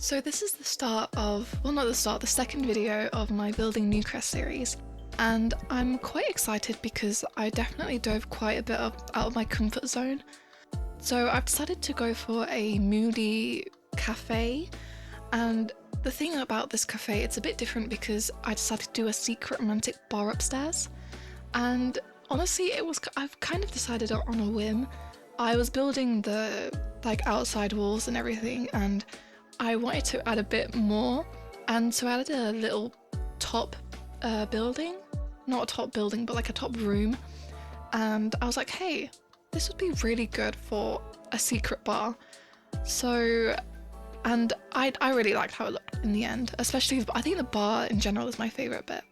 So this is the start of, well, not the start, the second video of my Building Newcrest series, and I'm quite excited because I definitely dove quite a bit out of my comfort zone. So I've decided to go for a Moody cafe, and the thing about this cafe, it's a bit different because I decided to do a secret romantic bar upstairs, and honestly I've kind of decided on a whim. I was building the outside walls and everything, and I wanted to add a bit more, and so I added a little top building, not a top building, but like a top room, and I was like, hey, this would be really good for a secret bar. So, and I really liked how it looked in the end, especially I think the bar in general is my favourite bit.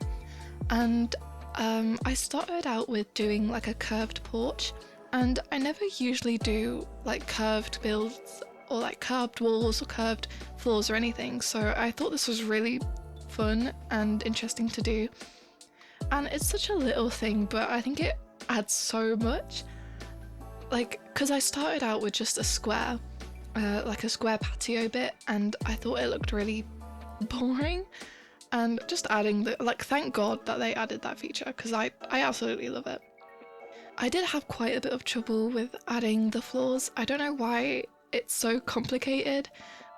And I started out with doing like a curved porch, and I never usually do like curved builds or like curved walls or curved floors or anything, so I thought this was really fun and interesting to do. And it's such a little thing, but I think it adds so much. Like, because I started out with just a square, like a square patio bit, and I thought it looked really boring. And just adding the, thank God that they added that feature, because I absolutely love it. I did have quite a bit of trouble with adding the floors. I don't know why it's so complicated.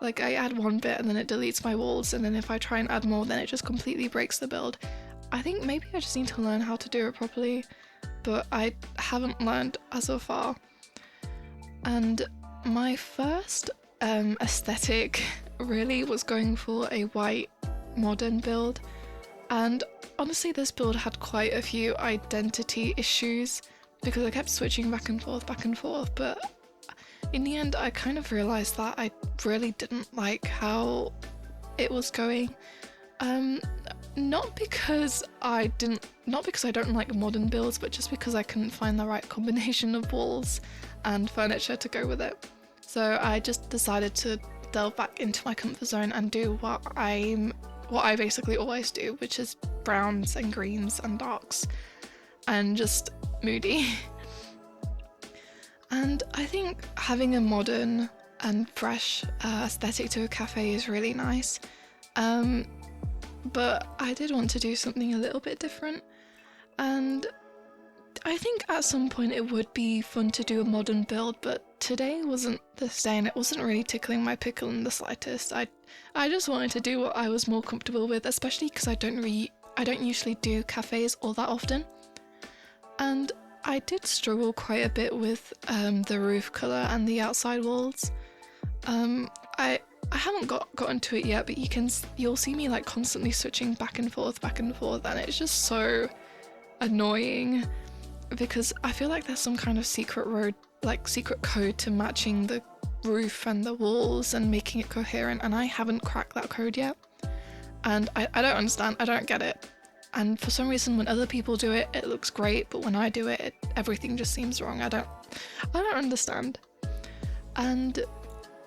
Like, I add one bit and then it deletes my walls, and then if I try and add more then it just completely breaks the build. I think maybe I just need to learn how to do it properly, but I haven't learned as of far. And my first aesthetic really was going for a white modern build, and honestly this build had quite a few identity issues because I kept switching back and forth, but in the end I kind of realised that I really didn't like how it was going. Not because I don't like modern builds, but just because I couldn't find the right combination of walls and furniture to go with it. So I just decided to delve back into my comfort zone and do what I basically always do, which is browns and greens and darks and just moody. And I think having a modern and fresh aesthetic to a cafe is really nice. But I did want to do something a little bit different, and I think at some point it would be fun to do a modern build, but today wasn't this day and it wasn't really tickling my pickle in the slightest. I just wanted to do what I was more comfortable with, especially because I don't usually do cafes all that often. And I did struggle quite a bit with the roof colour and the outside walls. I haven't gotten to it yet, but you'll see me like constantly switching back and forth, and it's just so annoying because I feel like there's some kind of secret code to matching the roof and the walls and making it coherent, and I haven't cracked that code yet. And I don't understand, I don't get it. And for some reason when other people do it, it looks great, but when I do it, everything just seems wrong. I don't understand. And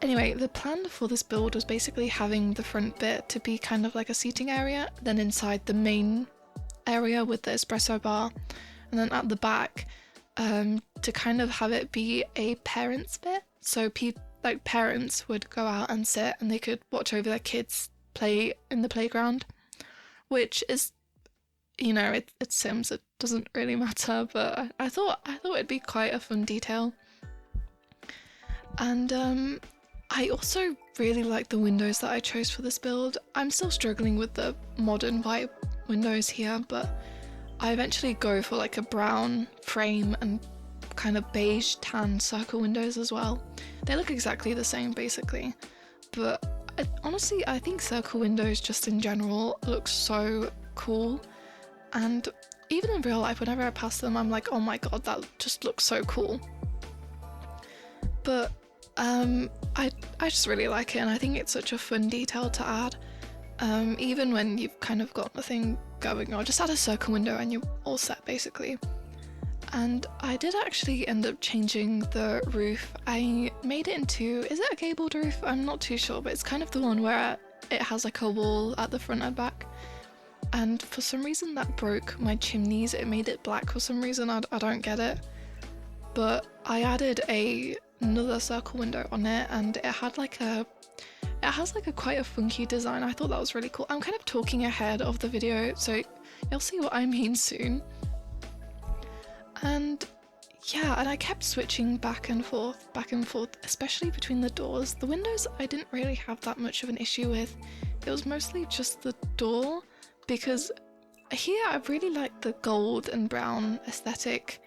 anyway, the plan for this build was basically having the front bit to be kind of like a seating area, then inside the main area with the espresso bar, and then at the back to kind of have it be a parents bit. So parents would go out and sit and they could watch over their kids play in the playground, which is, it's Sims, it doesn't really matter, but I thought it'd be quite a fun detail. And I also really like the windows that I chose for this build. I'm still struggling with the modern white windows here, but I eventually go for like a brown frame and kind of beige tan circle windows as well. They look exactly the same basically, but honestly I think circle windows just in general look so cool, and even in real life whenever I pass them I'm like, oh my god, that just looks so cool. But I just really like it, and I think it's such a fun detail to add. Even when you've kind of got nothing going, or just add a circle window and you're all set basically. And I did actually end up changing the roof. I made it into, is it a gabled roof? I'm not too sure, but it's kind of the one where it has like a wall at the front and back. And for some reason that broke my chimneys. It made it black for some reason, I don't get it. But I added another circle window on it, and it had like a it has like quite a funky design. I thought that was really cool. I'm kind of talking ahead of the video, so you'll see what I mean soon. And yeah, and I kept switching back and forth, especially between the doors. The windows I didn't really have that much of an issue with. It was mostly just the door, because here I really like the gold and brown aesthetic,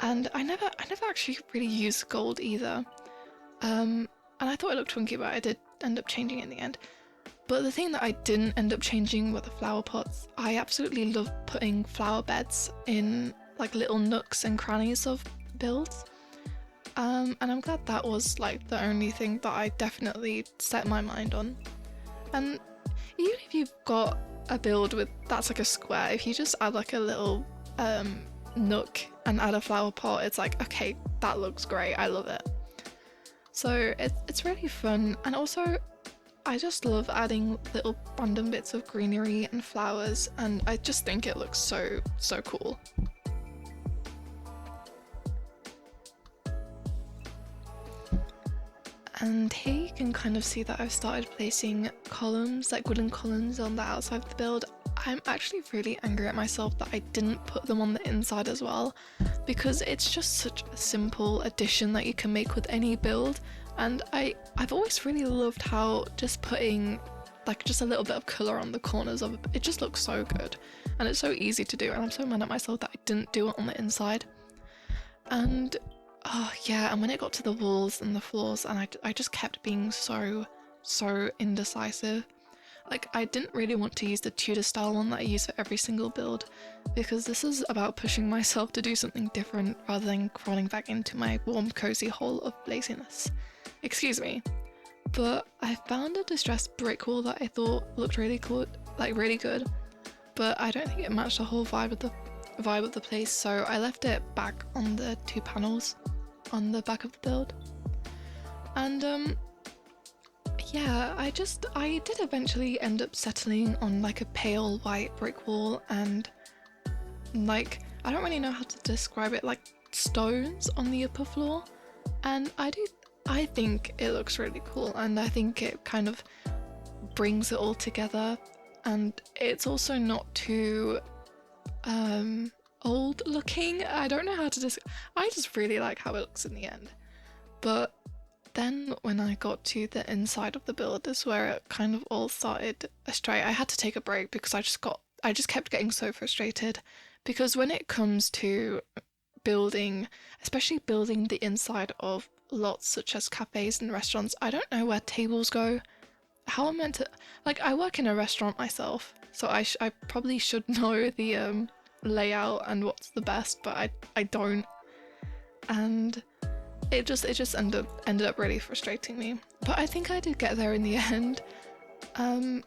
and I never actually really used gold either. And I thought it looked funky, but I did end up changing it in the end. But the thing that I didn't end up changing were the flower pots. I absolutely love putting flower beds in like little nooks and crannies of builds. And I'm glad that was like the only thing that I definitely set my mind on. And even if you've got a build with that's like a square, if you just add like a little nook and add a flower pot, it's like, okay, that looks great, I love it. So it's really fun, and also I just love adding little random bits of greenery and flowers, and I just think it looks so cool. And here you can kind of see that I've started placing columns, like wooden columns on the outside of the build. I'm actually really angry at myself that I didn't put them on the inside as well, because it's just such a simple addition that you can make with any build, and I've always really loved how just putting like just a little bit of colour on the corners of it just looks so good, and it's so easy to do, and I'm so mad at myself that I didn't do it on the inside. And oh yeah, and when it got to the walls and the floors, and I just kept being so indecisive. Like, I didn't really want to use the Tudor style one that I use for every single build, because this is about pushing myself to do something different rather than crawling back into my warm cozy hole of laziness. Excuse me. But I found a distressed brick wall that I thought looked really cool, like really good, but I don't think it matched the whole vibe of the place, so I left it back on the 2 panels on the back of the build. And yeah, I did eventually end up settling on like a pale white brick wall, and like, I don't really know how to describe it, like stones on the upper floor, and I think it looks really cool, and I think it kind of brings it all together, and it's also not too old looking. I don't know how to describe. I just really like how it looks in the end. But then when I got to the inside of the build is where it kind of all started astray. I had to take a break because I just kept getting so frustrated, because when it comes to building, especially building the inside of lots such as cafes and restaurants, I don't know where tables go. How I'm meant to, like, I work in a restaurant myself, so I probably should know the layout and what's the best, but I don't, and it just ended up really frustrating me. But I think I did get there in the end, and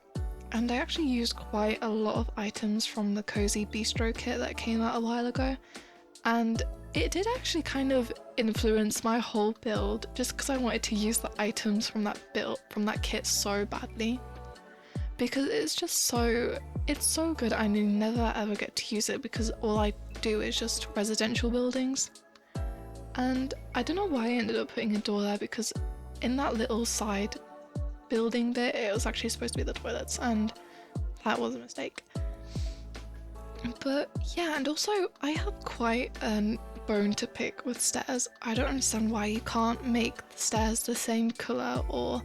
I actually used quite a lot of items from the Cozy Bistro kit that came out a while ago, and it did actually kind of influence my whole build, just because I wanted to use the items from that kit so badly, because it's so good. I never ever get to use it because all I do is just residential buildings. And I don't know why I ended up putting a door there, because in that little side building bit it was actually supposed to be the toilets, and that was a mistake. But yeah, and also I have quite a bone to pick with stairs. I don't understand why you can't make the stairs the same colour or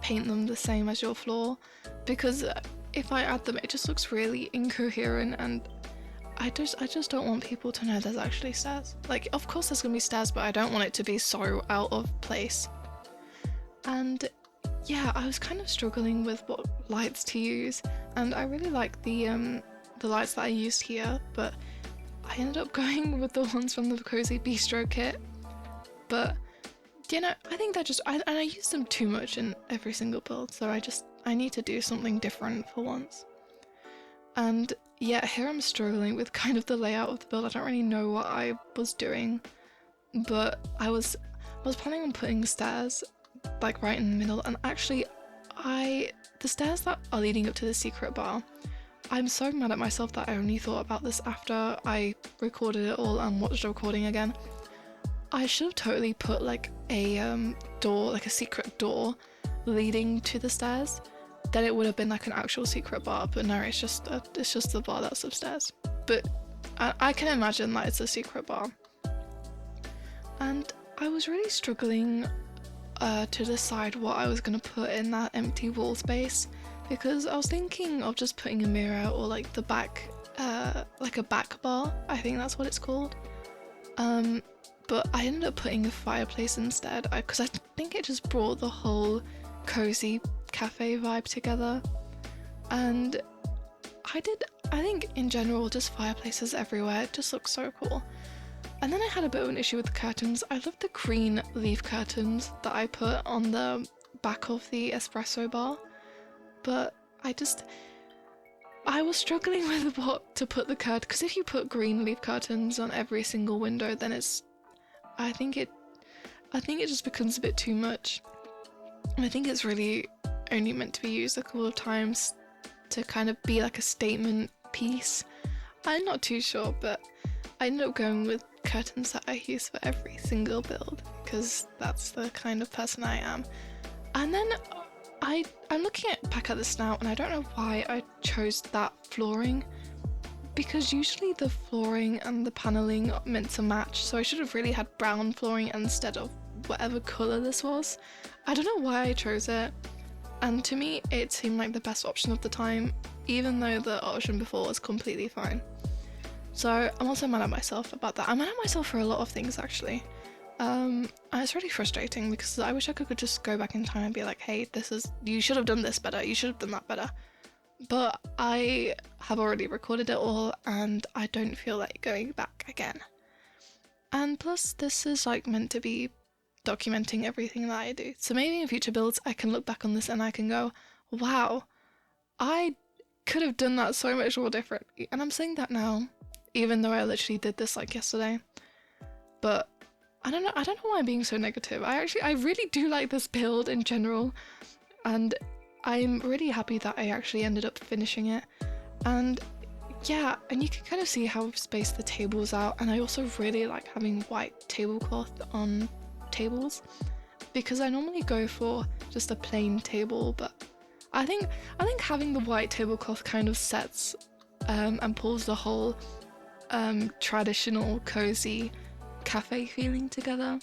paint them the same as your floor, because if I add them it just looks really incoherent, and I just don't want people to know there's actually stairs. Like, of course there's gonna be stairs, but I don't want it to be so out of place. And yeah, I was kind of struggling with what lights to use, and I really like the lights that I used here, but I ended up going with the ones from the Cozy Bistro kit. But you know, I think I use them too much in every single build, so I need to do something different for once. And yeah, here I'm struggling with kind of the layout of the build. I don't really know what I was doing, but I was planning on putting stairs like right in the middle, and actually the stairs that are leading up to the secret bar, I'm so mad at myself that I only thought about this after I recorded it all and watched the recording again. I should have totally put like a door, like a secret door, leading to the stairs, then it would have been like an actual secret bar, but no, it's just the bar that's upstairs. But I can imagine that it's a secret bar. And I was really struggling to decide what I was going to put in that empty wall space, because I was thinking of just putting a mirror or like the back, like a back bar, I think that's what it's called. But I ended up putting a fireplace instead, because I think it just brought the whole cozy cafe vibe together. And I think in general, just fireplaces everywhere, it just looks so cool. And then I had a bit of an issue with the curtains. I love the green leaf curtains that I put on the back of the espresso bar, but I was struggling with what to put the curtain, because if you put green leaf curtains on every single window, then I think it just becomes a bit too much. And I think it's really only meant to be used a couple of times to kind of be like a statement piece. I'm not too sure, but I ended up going with curtains that I use for every single build, because that's the kind of person I am. And then I'm looking back at this now, and I don't know why I chose that flooring, because usually the flooring and the paneling are meant to match, so I should have really had brown flooring instead of whatever colour this was. I don't know why I chose it, and to me it seemed like the best option of the time, even though the option before was completely fine. So I'm also mad at myself about that. I'm mad at myself for a lot of things actually. And it's really frustrating, because I wish I could just go back in time and be like, hey, you should have done this better, you should have done that better. But I have already recorded it all, and I don't feel like going back again. And plus, this is like meant to be documenting everything that I do. So maybe in future builds, I can look back on this and I can go, wow, I could have done that so much more differently. And I'm saying that now, even though I literally did this like yesterday. But I don't know why I'm being so negative. I really do like this build in general, and I'm really happy that I actually ended up finishing it. And yeah, and you can kind of see how I've spaced the tables out, and I also really like having white tablecloth on tables, because I normally go for just a plain table, but I think having the white tablecloth kind of sets and pulls the whole traditional cozy cafe feeling together.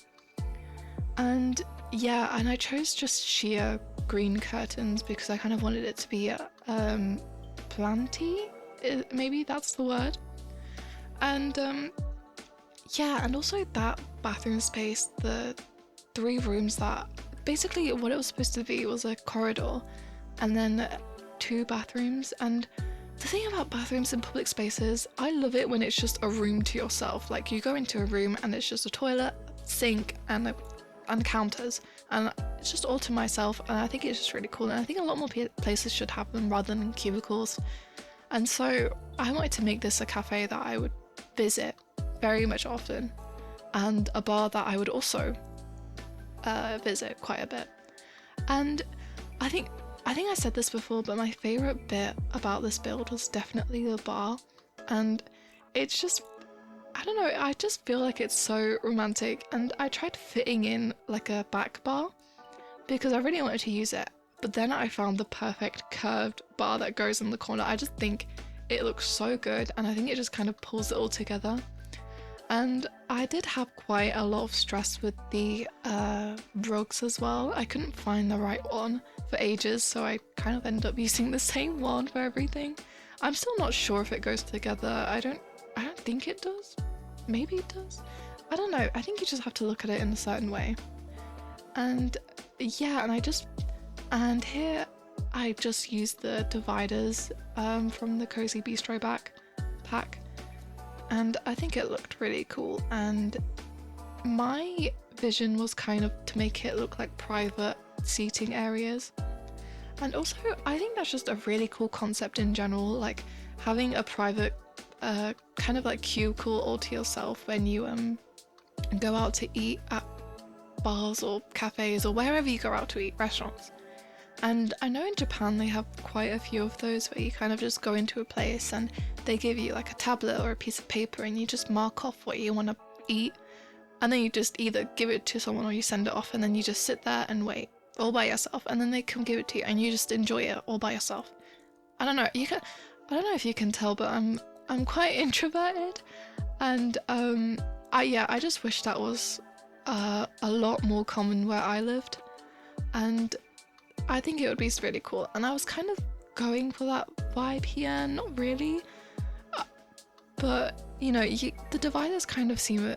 And yeah, and I chose just sheer green curtains because I kind of wanted it to be planty, maybe that's the word. And yeah, and also that bathroom space, the 3 rooms, that basically what it was supposed to be was a corridor and then 2 bathrooms. And the thing about bathrooms in public spaces, I love it when it's just a room to yourself. Like you go into a room and it's just a toilet, sink and counters, and it's just all to myself, and I think it's just really cool. And I think a lot more places should have them rather than cubicles. And so I wanted to make this a cafe that I would visit very much often, and a bar that I would also visit quite a bit. And I think I said this before, but my favourite bit about this build was definitely the bar. And it's just, I don't know, I just feel like it's so romantic. And I tried fitting in like a back bar because I really wanted to use it. But then I found the perfect curved bar that goes in the corner. I just think it looks so good, and I think it just kind of pulls it all together. And I did have quite a lot of stress with the rugs as well. I couldn't find the right one for ages, so I kind of ended up using the same one for everything. I'm still not sure if it goes together. I don't think it does. Maybe it does. I don't know. I think you just have to look at it in a certain way. And yeah, and here I just used the dividers from the Cozy Bistro pack. And I think it looked really cool, and my vision was kind of to make it look like private seating areas. And also I think that's just a really cool concept in general, like having a private kind of like cubicle all to yourself when you go out to eat at bars or cafes or wherever you go out to eat, restaurants. And I know in Japan they have quite a few of those where you kind of just go into a place and they give you like a tablet or a piece of paper and you just mark off what you want to eat, and then you just either give it to someone or you send it off, and then you just sit there and wait. all by yourself, and then they come give it to you and you just enjoy it all by yourself. I don't know, I don't know if you can tell, but I'm quite introverted, and I just wish that was a lot more common where I lived, and I think it would be really cool. And I was kind of going for that vibe here, not really, but you know, the dividers kind of seem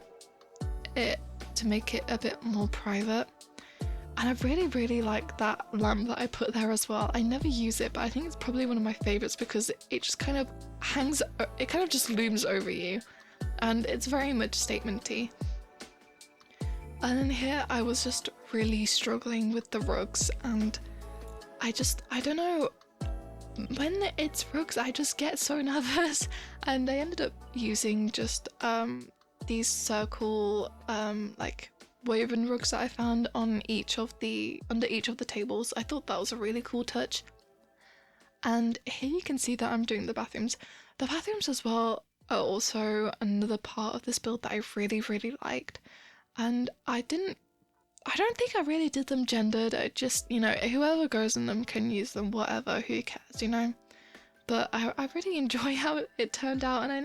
it to make it a bit more private. And I really like that lamp that I put there as well. I never use it, but I think it's probably one of my favorites because it just kind of hangs, it kind of just looms over you, and it's very much statement-y. And then here I was just really struggling with the rugs, and I don't know, when it's rugs I just get so nervous, and I ended up using just these circle like woven rugs that I found under each of the tables. I thought that was a really cool touch. And here you can see that I'm doing the bathrooms. The bathrooms as well are also another part of this build that I really liked. And I don't think I really did them gendered. I just, you know, whoever goes in them can use them, whatever, who cares, you know? But I really enjoy how it turned out, and I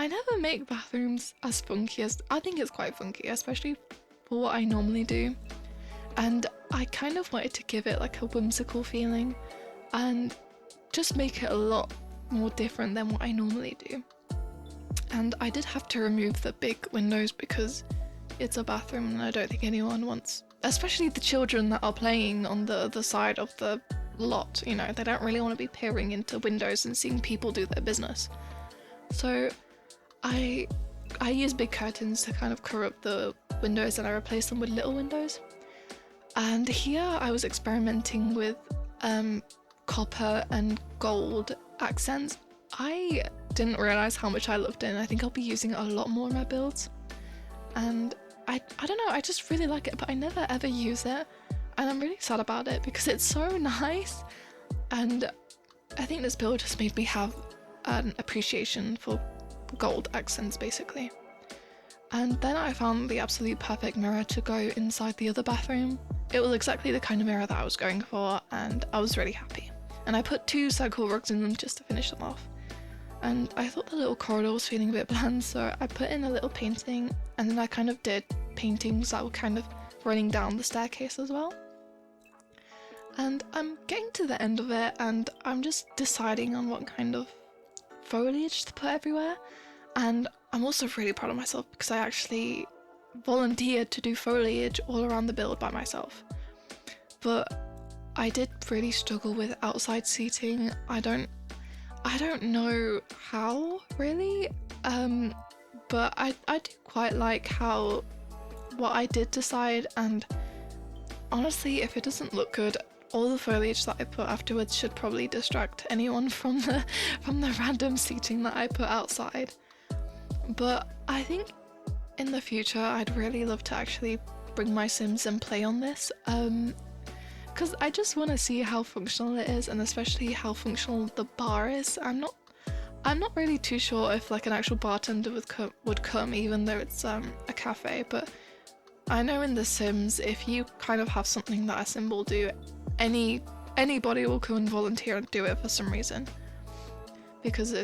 never make bathrooms as funky as, I think it's quite funky, especially for what I normally do. And I kind of wanted to give it like a whimsical feeling and just make it a lot more different than what I normally do. And I did have to remove the big windows because it's a bathroom and I don't think anyone wants, especially the children that are playing on the other side of the lot, you know, they don't really want to be peering into windows and seeing people do their business. So I use big curtains to kind of cover up the windows, and I replace them with little windows. And here I was experimenting with copper and gold accents. I didn't realize how much I loved it, and I think I'll be using it a lot more in my builds. And I don't know, I just really like it, but I never ever use it, and I'm really sad about it because it's so nice. And I think this build just made me have an appreciation for gold accents, basically. And then I found the absolute perfect mirror to go inside the other bathroom. It was exactly the kind of mirror that I was going for, and I was really happy. And I put 2 circle rugs in them just to finish them off. And I thought the little corridor was feeling a bit bland, so I put in a little painting, and then I kind of did paintings that were kind of running down the staircase as well. And I'm getting to the end of it, and I'm just deciding on what kind of foliage to put everywhere. And I'm also really proud of myself because I actually volunteered to do foliage all around the build by myself. But I did really struggle with outside seating. I don't know how really, but I do quite like what I did decide, and honestly, if it doesn't look good, all the foliage that I put afterwards should probably distract anyone from the random seating that I put outside. But I think in the future I'd really love to actually bring my Sims and play on this, because I just want to see how functional it is, and especially how functional the bar is. I'm not really too sure if like an actual bartender would come, even though it's a cafe, but I know in The Sims, if you kind of have something that a sim will do, anybody will come and volunteer and do it for some reason, because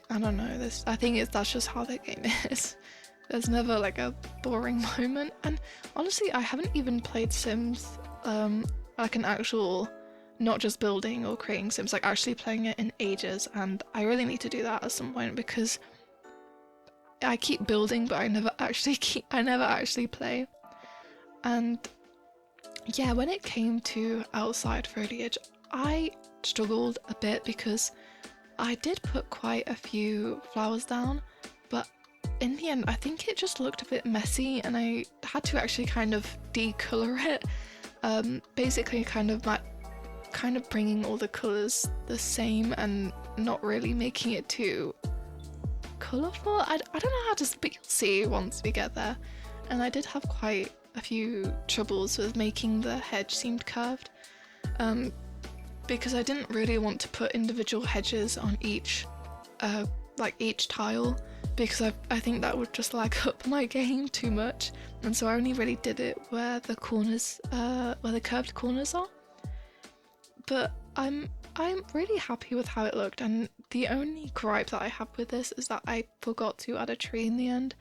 I don't know, I think that's just how the game is. There's never like a boring moment. And honestly, I haven't even played Sims like an actual, not just building or creating Sims, like actually playing it in ages, and I really need to do that at some point because I keep building but I never actually play. And yeah, when it came to outside foliage, I struggled a bit because I did put quite a few flowers down, but in the end I think it just looked a bit messy, and I had to actually kind of decolor it, basically kind of bringing all the colours the same and not really making it too colourful. I don't know how to, but you'll see once we get there. And I did have quite a few troubles with making the hedge seemed curved, because I didn't really want to put individual hedges on each tile, because I think that would just lag up my game too much, and so I only really did it where the corners, where the curved corners are. But I'm really happy with how it looked, and the only gripe that I have with this is that I forgot to add a tree in the end,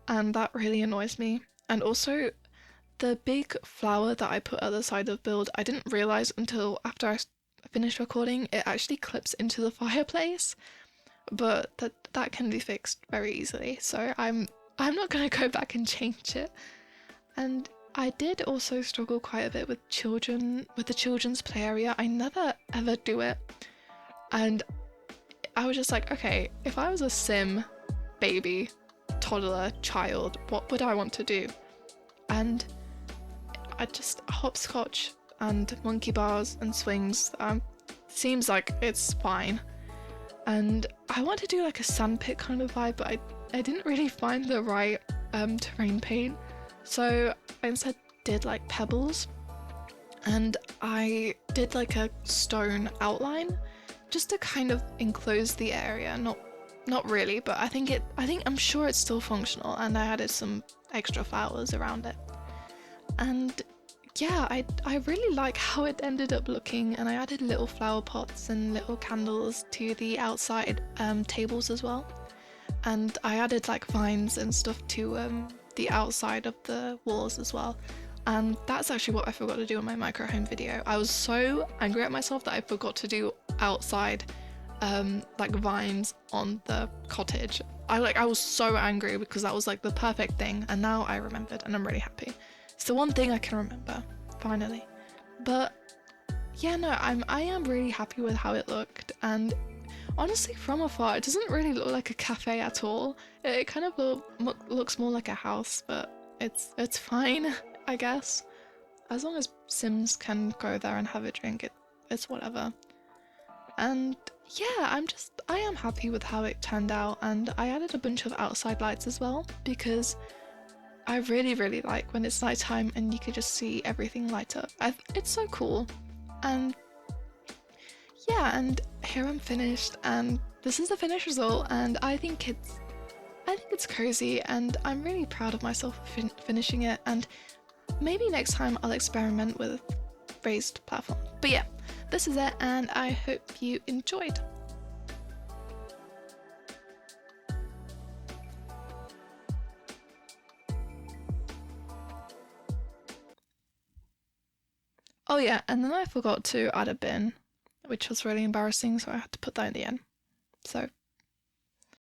and that really annoys me. And also, the big flower that I put at the side of build, I didn't realise until after I finished recording, it actually clips into the fireplace, but that can be fixed very easily, so I'm not going to go back and change it. And I did also struggle quite a bit with the children's play area. I never ever do it, and I was just like, okay, if I was a sim baby, toddler, child, what would I want to do? And I just hopscotch and monkey bars and swings, seems like it's fine. And I want to do like a sandpit kind of vibe, but I didn't really find the right terrain paint, so I instead did like pebbles, and I did like a stone outline just to kind of enclose the area. Not really, but I'm sure it's still functional, and I added some extra flowers around it. And yeah, I really like how it ended up looking, and I added little flower pots and little candles to the outside tables as well. And I added like vines and stuff to the outside of the walls as well. And that's actually what I forgot to do in my micro home video. I was so angry at myself that I forgot to do outside like vines on the cottage. I was so angry because that was like the perfect thing, and now I remembered and I'm really happy. It's the one thing I can remember, finally. But yeah, no, I am really happy with how it looked, and honestly, from afar, it doesn't really look like a cafe at all. It kind of looks more like a house, but it's fine, I guess. As long as Sims can go there and have a drink, it's whatever. And yeah, I am happy with how it turned out, and I added a bunch of outside lights as well, because I really, really like when it's nighttime and you can just see everything light up. It's so cool. And yeah, and here I'm finished, and this is the finished result, and I think it's cozy, and I'm really proud of myself for finishing it. And maybe next time I'll experiment with raised platform. But yeah, this is it, and I hope you enjoyed. Oh yeah, and then I forgot to add a bin, which was really embarrassing, so I had to put that in the end. So